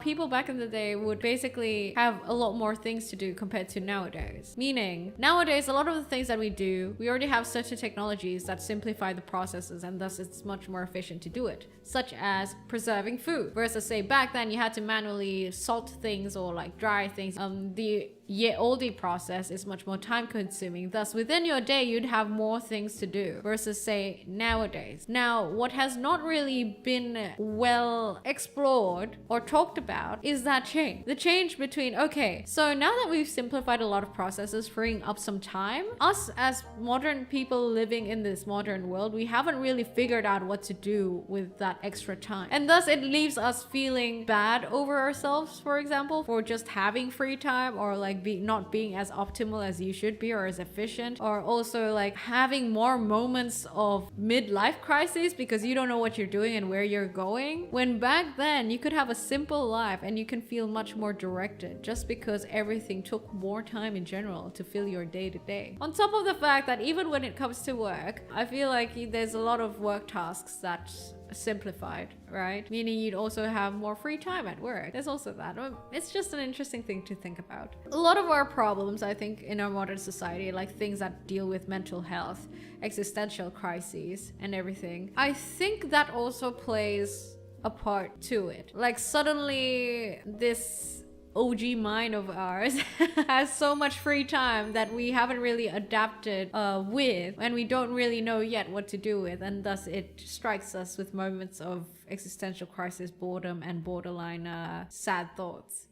People back in the day would basically have a lot more things to do compared to nowadays. Meaning, nowadays, a lot of the things that we do, we already have certain technologies that simplify the processes, and thus it's much more efficient to do it. Such as preserving food. Versus, say, back then you had to manually salt things or like dry things. The ye olde process is much more time consuming. Thus, within your day, you'd have more things to do versus, say, nowadays. Now, what has not really been well explored or talked about is that change. The change between, okay, so now that we've simplified a lot of processes, freeing up some time, us as modern people living in this modern world, we haven't really figured out what to do with that extra time. And thus, it leaves us feeling bad over ourselves, for example, for just having free time or like not being as optimal as you should be or as efficient, or also like having more moments of midlife crises because you don't know what you're doing and where you're going. When back then you could have a simple life and you can feel much more directed just because everything took more time in general to fill your day to day. On top of the fact that even when it comes to work, I feel like there's a lot of work tasks that simplified, right? Meaning you'd also have more free time at work. There's also that. It's just an interesting thing to think about. A lot of our problems, I think, in our modern society, like things that deal with mental health, existential crises, and everything, I think that also plays a part to it. Like suddenly this OG mind of ours has so much free time that we haven't really adapted with, and we don't really know yet what to do with, and thus it strikes us with moments of existential crisis, boredom, and borderline sad thoughts.